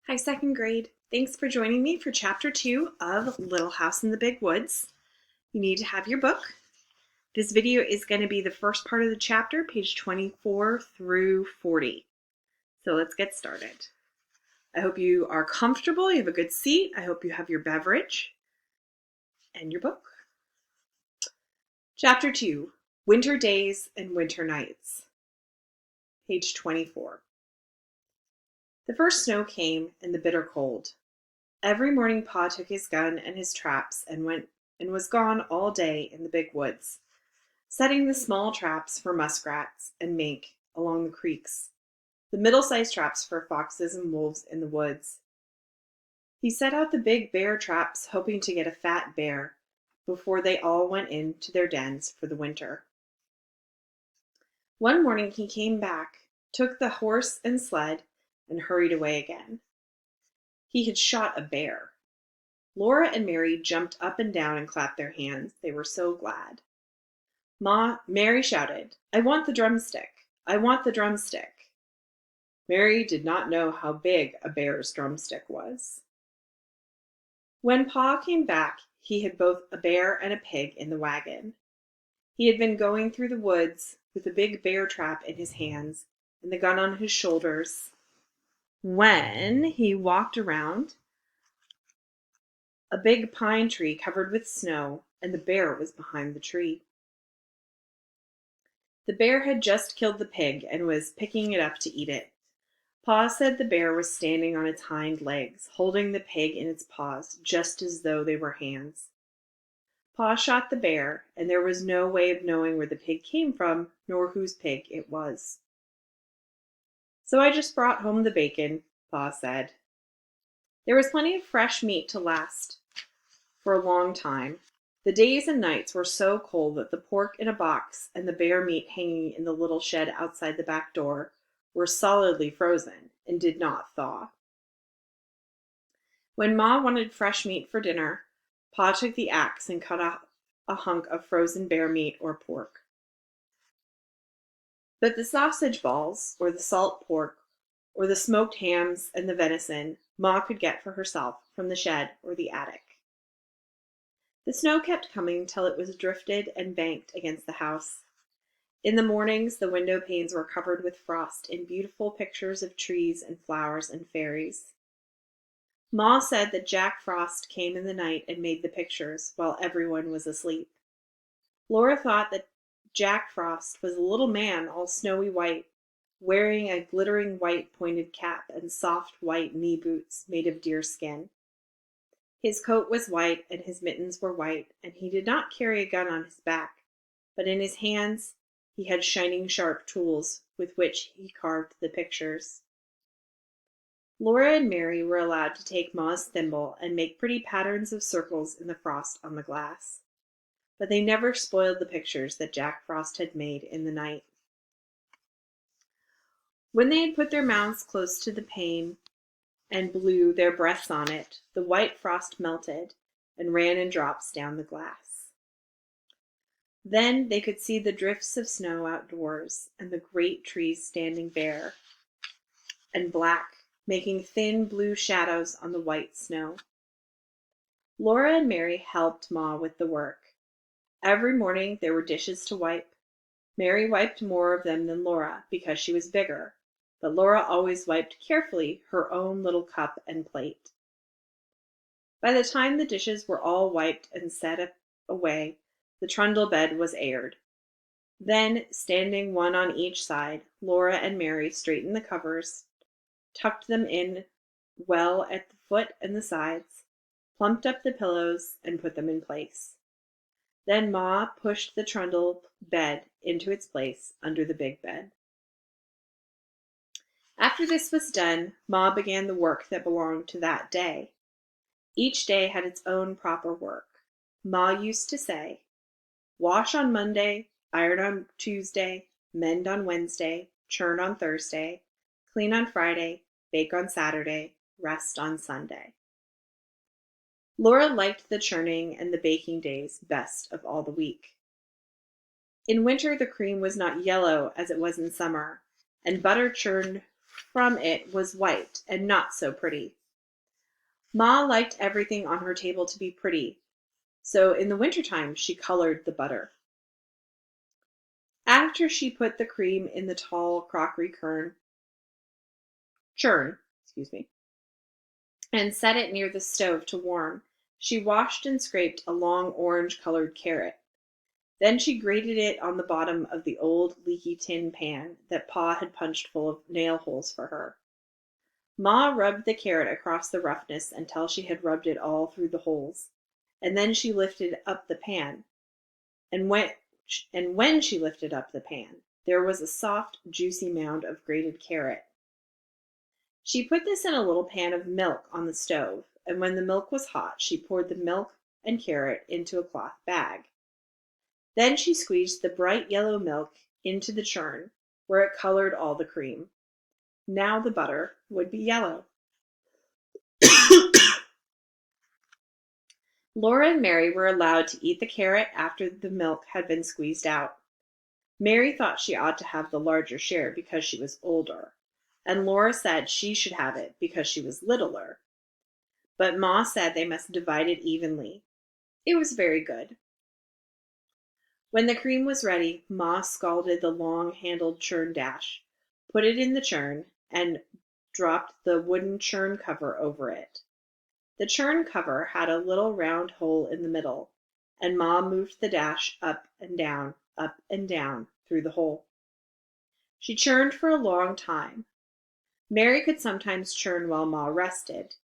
Hi, second grade. Thanks for joining me for Chapter 2 of Little House in the Big Woods. You need to have your book. This video is going to be the first part of the chapter, page 24 through 40. So let's get started. I hope you are comfortable, you have a good seat. I hope you have your beverage and your book. Chapter 2, Winter Days and Winter Nights, page 24. The first snow came in the bitter cold. Every morning Pa took his gun and his traps and was gone all day in the big woods, setting the small traps for muskrats and mink along the creeks, the middle-sized traps for foxes and wolves in the woods. He set out the big bear traps, hoping to get a fat bear before they all went into their dens for the winter. One morning he came back, took the horse and sled, and hurried away again. He had shot a bear. Laura and Mary jumped up and down and clapped their hands. They were so glad. Mary shouted, "I want the drumstick! I want the drumstick!" Mary did not know how big a bear's drumstick was. When Pa came back, he had both a bear and a pig in the wagon. He had been going through the woods with a big bear trap in his hands and the gun on his shoulders when he walked around a big pine tree covered with snow, and the bear was behind the tree. The bear had just killed the pig and was picking it up to eat it. Pa said the bear was standing on its hind legs, holding the pig in its paws, just as though they were hands. Pa shot the bear, and there was no way of knowing where the pig came from, nor whose pig it was. "So I just brought home the bacon," Pa said. There was plenty of fresh meat to last for a long time. The days and nights were so cold that the pork in a box and the bear meat hanging in the little shed outside the back door were solidly frozen and did not thaw. When Ma wanted fresh meat for dinner, Pa took the axe and cut off a hunk of frozen bear meat or pork. But the sausage balls, or the salt pork, or the smoked hams and the venison, Ma could get for herself from the shed or the attic. The snow kept coming till it was drifted and banked against the house. In the mornings, the window panes were covered with frost in beautiful pictures of trees and flowers and fairies. Ma said that Jack Frost came in the night and made the pictures while everyone was asleep. Laura thought that Jack Frost was a little man all snowy white, wearing a glittering white pointed cap and soft white knee boots made of deer skin. His coat was white and his mittens were white, and he did not carry a gun on his back, but in his hands he had shining sharp tools with which he carved the pictures. Laura and Mary were allowed to take Ma's thimble and make pretty patterns of circles in the frost on the glass, but they never spoiled the pictures that Jack Frost had made in the night. When they had put their mouths close to the pane and blew their breaths on it, the white frost melted and ran in drops down the glass. Then they could see the drifts of snow outdoors and the great trees standing bare and black, making thin blue shadows on the white snow. Laura and Mary helped Ma with the work. Every morning there were dishes to wipe. Mary wiped more of them than Laura because she was bigger, but Laura always wiped carefully her own little cup and plate. By the time the dishes were all wiped and set away, the trundle bed was aired. Then, standing one on each side, Laura and Mary straightened the covers, tucked them in well at the foot and the sides, plumped up the pillows, and put them in place. Then Ma pushed the trundle bed into its place under the big bed. After this was done, Ma began the work that belonged to that day. Each day had its own proper work. Ma used to say, "Wash on Monday, iron on Tuesday, mend on Wednesday, churn on Thursday, clean on Friday, bake on Saturday, rest on Sunday." Laura liked the churning and the baking days best of all the week. In winter the cream was not yellow as it was in summer, and butter churned from it was white and not so pretty. Ma liked everything on her table to be pretty, so in the wintertime she colored the butter. After she put the cream in the tall crockery churn, and set it near the stove to warm, she washed and scraped a long orange-colored carrot. Then she grated it on the bottom of the old leaky tin pan that Pa had punched full of nail holes for her. Ma rubbed the carrot across the roughness until she had rubbed it all through the holes, and then she lifted up the pan. And when she lifted up the pan, there was a soft, juicy mound of grated carrot. She put this in a little pan of milk on the stove, and when the milk was hot, she poured the milk and carrot into a cloth bag. Then she squeezed the bright yellow milk into the churn, where it colored all the cream. Now the butter would be yellow. Laura and Mary were allowed to eat the carrot after the milk had been squeezed out. Mary thought she ought to have the larger share because she was older, and Laura said she should have it because she was littler. But Ma said they must divide it evenly. It was very good. When the cream was ready, Ma scalded the long-handled churn dash, put it in the churn, and dropped the wooden churn cover over it. The churn cover had a little round hole in the middle, and Ma moved the dash up and down through the hole. She churned for a long time. Mary could sometimes churn while Ma rested,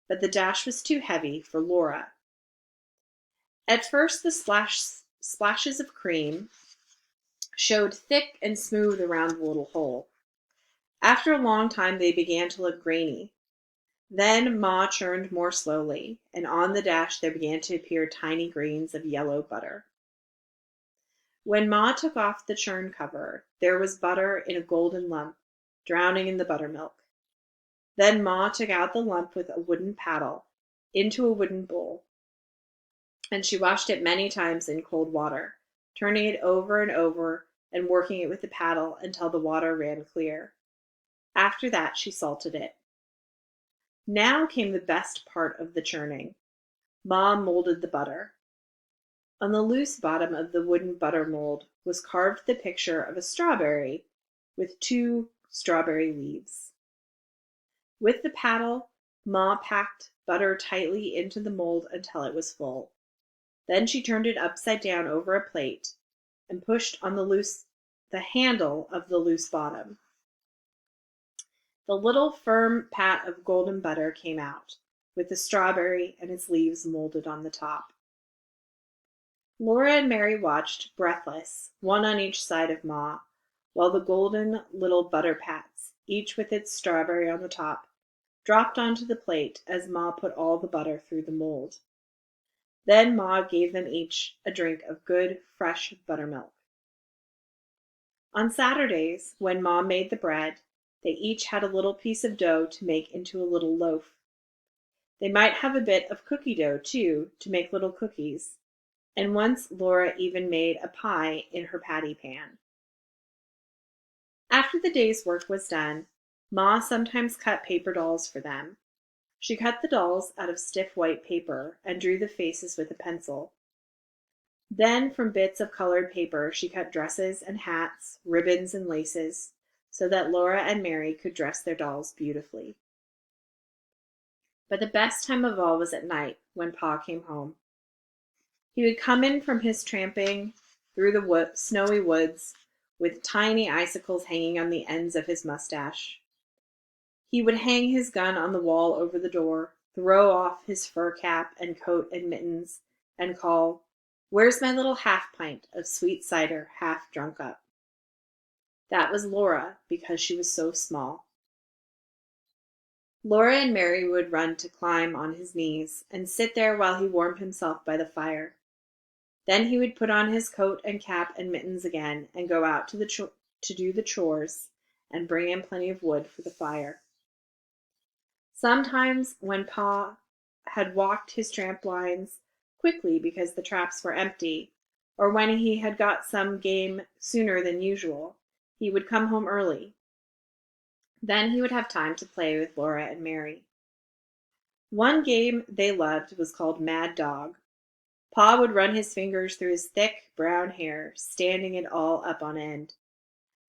but the dash was too heavy for Laura. At first the splashes of cream showed thick and smooth around the little hole. After a long time they began to look grainy. Then Ma churned more slowly, and on the dash there began to appear tiny grains of yellow butter. When Ma took off the churn cover, there was butter in a golden lump, drowning in the buttermilk. Then Ma took out the lump with a wooden paddle into a wooden bowl, and she washed it many times in cold water, turning it over and over and working it with the paddle until the water ran clear. After that she salted it. Now came the best part of the churning. Ma molded the butter. On the loose bottom of the wooden butter mold was carved the picture of a strawberry with 2 strawberry leaves. With the paddle, Ma packed butter tightly into the mold until it was full. Then she turned it upside down over a plate and pushed on the handle of the loose bottom. The little firm pat of golden butter came out, with the strawberry and its leaves molded on the top. Laura and Mary watched, breathless, one on each side of Ma, while the golden little butter pats, each with its strawberry on the top, dropped onto the plate as Ma put all the butter through the mold. Then Ma gave them each a drink of good, fresh buttermilk. On Saturdays, when Ma made the bread, they each had a little piece of dough to make into a little loaf. They might have a bit of cookie dough, too, to make little cookies, and once Laura even made a pie in her patty pan. After the day's work was done, Ma sometimes cut paper dolls for them. She cut the dolls out of stiff white paper and drew the faces with a pencil. Then from bits of colored paper she cut dresses and hats, ribbons and laces, so that Laura and Mary could dress their dolls beautifully. But the best time of all was at night, when Pa came home. He would come in from his tramping through the snowy woods with tiny icicles hanging on the ends of his mustache. He would hang his gun on the wall over the door, throw off his fur cap and coat and mittens, and call, "Where's my little half-pint of sweet cider half drunk up?" That was Laura, because she was so small. Laura and Mary would run to climb on his knees and sit there while he warmed himself by the fire. Then he would put on his coat and cap and mittens again and go out to do the chores and bring in plenty of wood for the fire. Sometimes, when Pa had walked his tramp lines quickly because the traps were empty, or when he had got some game sooner than usual, he would come home early. Then he would have time to play with Laura and Mary. One game they loved was called Mad Dog. Pa would run his fingers through his thick brown hair, standing it all up on end.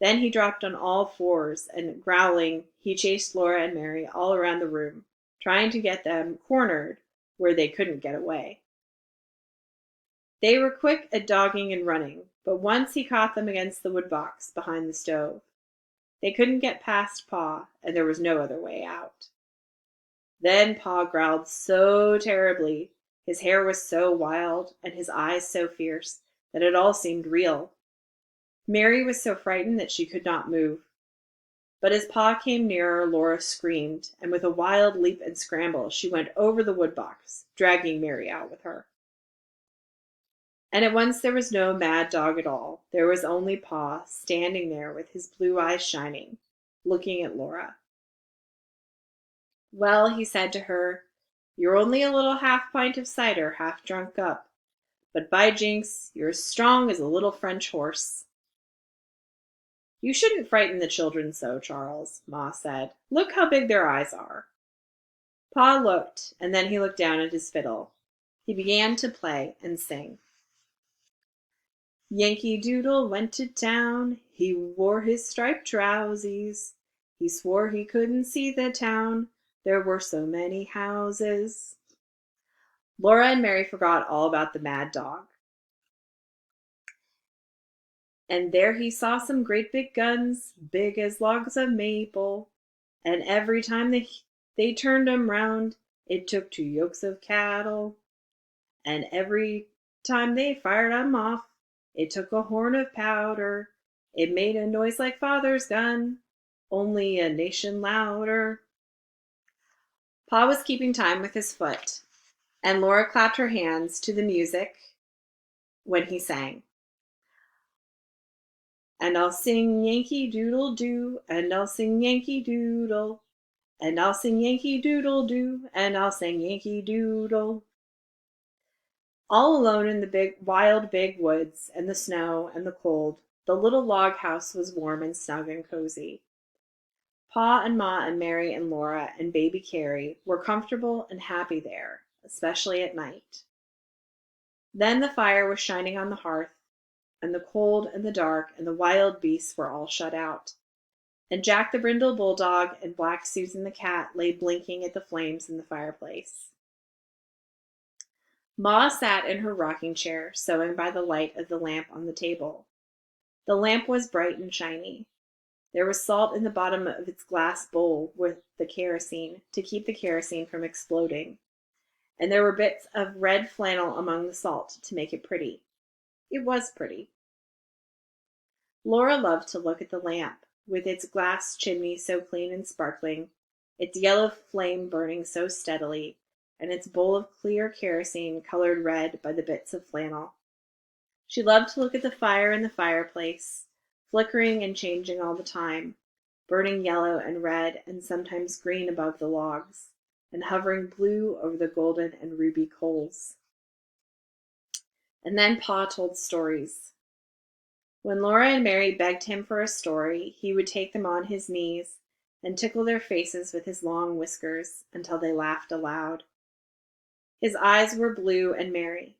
Then he dropped on all fours, and growling, he chased Laura and Mary all around the room, trying to get them cornered where they couldn't get away. They were quick at dogging and running, but once he caught them against the woodbox behind the stove. They couldn't get past Pa, and there was no other way out. Then Pa growled so terribly, his hair was so wild, and his eyes so fierce, that it all seemed real. Mary was so frightened that she could not move. But as Pa came nearer, Laura screamed, and with a wild leap and scramble, she went over the woodbox, dragging Mary out with her. And at once there was no Mad Dog at all. There was only Pa, standing there with his blue eyes shining, looking at Laura. "Well," he said to her, "you're only a little half-pint of cider half drunk up, but by jinks, you're as strong as a little French horse." "You shouldn't frighten the children so, Charles," Ma said. "Look how big their eyes are." Pa looked, and then he looked down at his fiddle. He began to play and sing. Yankee Doodle went to town. He wore his striped trousies. He swore he couldn't see the town. There were so many houses. Laura and Mary forgot all about the Mad Dog. And there he saw some great big guns, big as logs of maple. And every time they turned 'em round, it took 2 yokes of cattle. And every time they fired 'em off, it took a horn of powder. It made a noise like father's gun, only a nation louder. Pa was keeping time with his foot, and Laura clapped her hands to the music when he sang. And I'll sing Yankee Doodle Doo, and I'll sing Yankee Doodle, and I'll sing Yankee Doodle Doo, and I'll sing Yankee Doodle. All alone in the wild big woods and the snow and the cold, the little log house was warm and snug and cozy. Pa and Ma and Mary and Laura and baby Carrie were comfortable and happy there, especially at night. Then the fire was shining on the hearth, and the cold and the dark and the wild beasts were all shut out. And Jack the Brindle Bulldog and Black Susan the cat lay blinking at the flames in the fireplace. Ma sat in her rocking chair, sewing by the light of the lamp on the table. The lamp was bright and shiny. There was salt in the bottom of its glass bowl with the kerosene to keep the kerosene from exploding, and there were bits of red flannel among the salt to make it pretty. It was pretty. Laura loved to look at the lamp, with its glass chimney so clean and sparkling, its yellow flame burning so steadily, and its bowl of clear kerosene colored red by the bits of flannel. She loved to look at the fire in the fireplace, flickering and changing all the time, burning yellow and red and sometimes green above the logs, and hovering blue over the golden and ruby coals. And then Pa told stories. When Laura and Mary begged him for a story, he would take them on his knees and tickle their faces with his long whiskers until they laughed aloud. His eyes were blue and merry.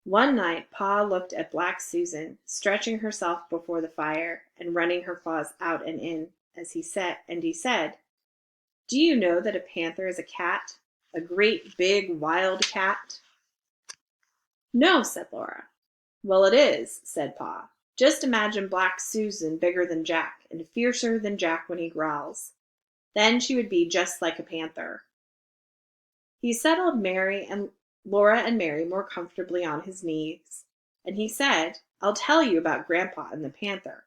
One night Pa looked at Black Susan, stretching herself before the fire and running her claws out and in, as he said, "Do you know that a panther is a cat, a great big wild cat?" "No," said Laura. "Well, it is," said Pa. "Just imagine Black Susan bigger than Jack and fiercer than Jack when he growls. Then she would be just like a panther." He settled Laura and Mary more comfortably on his knees, and he said, "I'll tell you about Grandpa and the panther."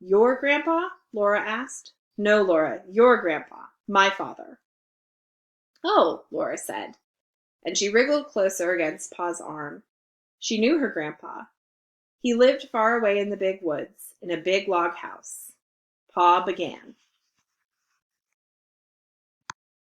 "Your grandpa?" Laura asked. "No, Laura, your grandpa, my father." "Oh," Laura said, and she wriggled closer against Pa's arm. She knew her grandpa. He lived far away in the big woods, in a big log house. Pa began.